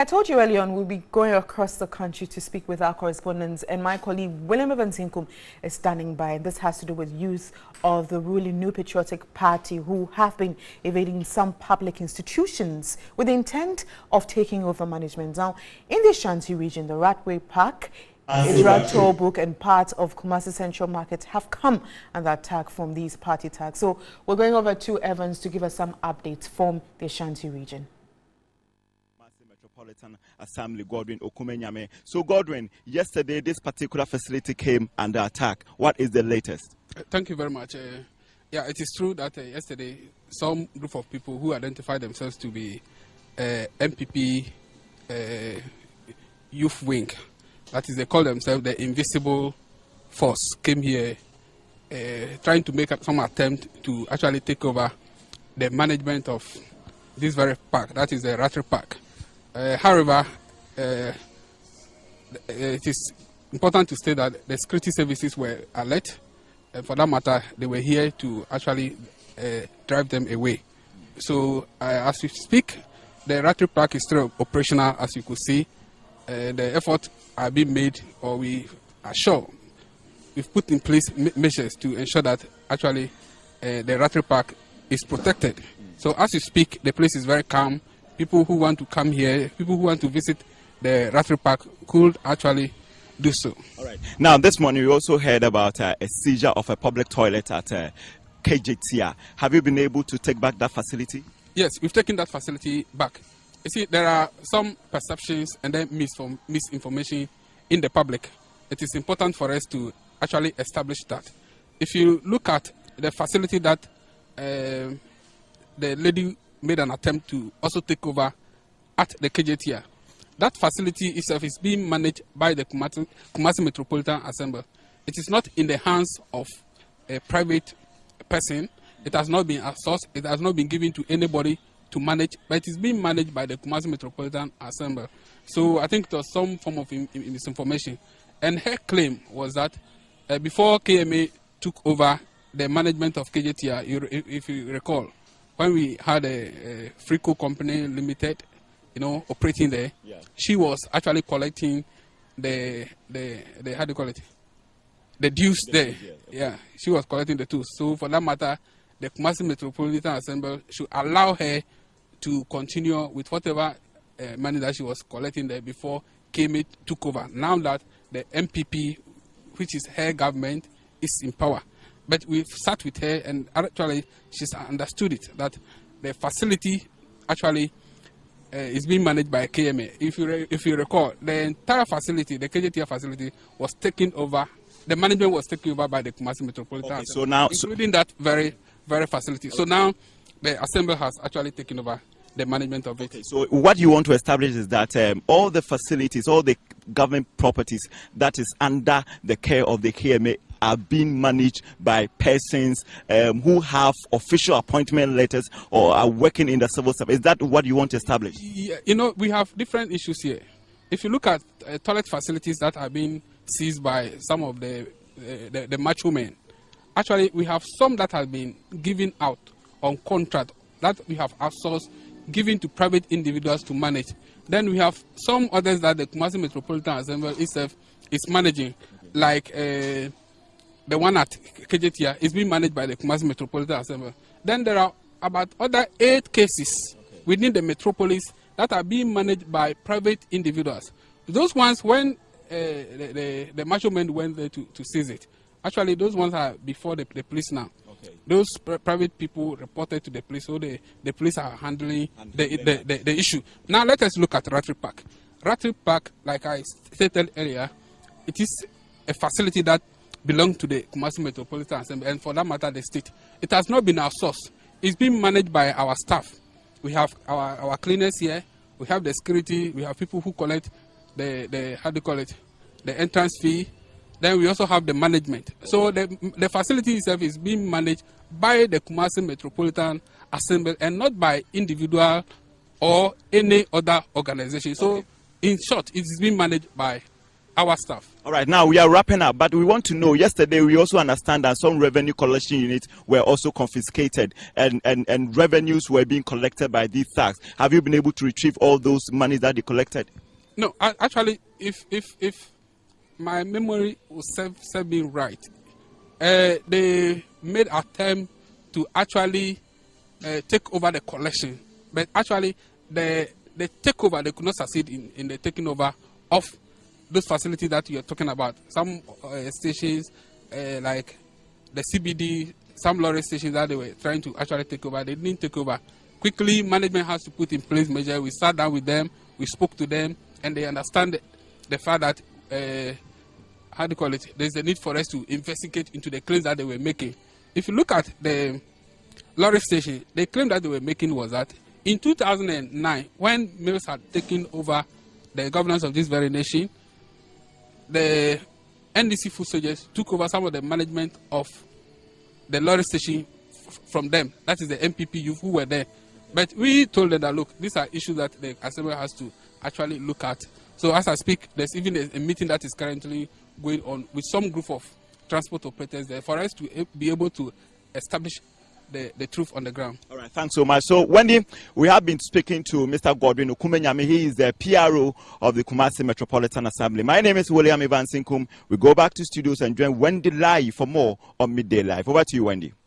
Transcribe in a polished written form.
I told you earlier on we'll be going across the country to speak with our correspondents, and my colleague William Evansinkum is standing by. This has to do with youth of the ruling New Patriotic Party who have been evading some public institutions with the intent of taking over management. Now, in the Ashanti region, the Rattray Park, Ejura toll book and parts of Kumasi Central Market have come under attack from these party tags. So we're going over to Evans to give us some updates from the Ashanti region. Metropolitan Assembly, Godwin Okumenyame. So Godwin, yesterday this particular facility came under attack. What is the latest? Thank you very much. Yeah, it is true that yesterday some group of people who identified themselves to be MPP youth wing, that is, they call themselves the invisible force, came here trying to make some attempt to actually take over the management of this very park, that is the Rattray Park. However, it is important to state that the security services were alert, and for that matter, they were here to actually drive them away. So, as we speak, the Rattray Park is still operational, as you could see. The efforts are being made, or we are sure we've put in place measures to ensure that actually the Rattray Park is protected. So, as you speak, the place is very calm. People who want to come here, people who want to visit the Rattray Park could actually do so. All right. Now, this morning we also heard about a seizure of a public toilet at KJTR. Have you been able to take back that facility? Yes, we've taken that facility back. You see, there are some perceptions and then misinformation in the public. It is important for us to actually establish that. If you look at the facility that the lady made an attempt to also take over at the KJTR, that facility itself is being managed by the Kumasi Metropolitan Assembly. It is not in the hands of a private person. It has not been outsourced. It has not been given to anybody to manage, but it is being managed by the Kumasi Metropolitan Assembly. So I think there was some form of misinformation. And her claim was that before KMA took over the management of KJTR, if you recall, when we had a Frico Company Limited, operating there, yeah, she was actually collecting the how do you call it? The dues there. Yeah, she was collecting the dues. So for that matter, the Kumasi Metropolitan Assembly should allow her to continue with whatever money that she was collecting there before KMA took over. Now that the MPP, which is her government, is in power. But we've sat with her, and actually she's understood it, that the facility actually is being managed by KMA. If you recall, the entire facility, the KJTR facility, was taken over. The management was taken over by the Kumasi Metropolitan Assembly, so now, including that very facility. Okay. So now the Assembly has actually taken over the management of it. Okay. So what you want to establish is that all the facilities, all the government properties that is under the care of the KMA are being managed by persons who have official appointment letters or are working in the civil service. Is that what you want to establish? Yeah, we have different issues here. If you look at toilet facilities that are being seized by some of the macho men, actually we have some that have been given out on contract that we have outsourced, given to private individuals to manage. Then we have some others that the Kumasi Metropolitan Assembly itself is managing, like the one at KJTR is being managed by the Kumasi Metropolitan Assembly. Then there are about other 8 cases within the metropolis that are being managed by private individuals. Those ones, when the macho men went there to seize it, actually those ones are before the police now. Okay. Those private people reported to the police, so the police are handling the issue. Now let us look at Rattray Park. Rattray Park, like I stated earlier, it is a facility that belongs to the Kumasi Metropolitan Assembly, and for that matter, the state. It has not been outsourced. It's being managed by our staff. We have our cleaners here. We have the security. We have people who collect the how do you call it, the entrance fee. Then we also have the management. So the facility itself is being managed by the Kumasi Metropolitan Assembly and not by individual or any other organization. So in short, it is being managed by our staff. All right, now we are wrapping up, but we want to know, yesterday we also understand that some revenue collection units were also confiscated and revenues were being collected by these thugs. Have you been able to retrieve all those monies that they collected? No, actually, if my memory will serve me right, they made an attempt to actually take over the collection, but actually the takeover, they could not succeed in the taking over of those facilities that you're talking about. Some stations like the CBD, some lorry stations that they were trying to actually take over, they didn't take over. Quickly, management has to put in place measures. We sat down with them, we spoke to them, and they understand the fact that, how do you call it, there's a need for us to investigate into the claims that they were making. If you look at the lorry station, the claim that they were making was that in 2009, when Mills had taken over the governance of this very nation, the NDC food soldiers took over some of the management of the lorry station from them. That is the MPP youth who were there. But we told them that, look, these are issues that the Assembly has to actually look at. So as I speak, there's even a meeting that is currently going on with some group of transport operators there for us to be able to establish the truth on the ground. All right, thanks so much. So, Wendy, we have been speaking to Mr. Godwin Okumenyame. He is the PRO of the Kumasi Metropolitan Assembly. My name is William Ivan Sinkum. We go back to studios and join Wendy live for more on Midday Live. Over to you, Wendy.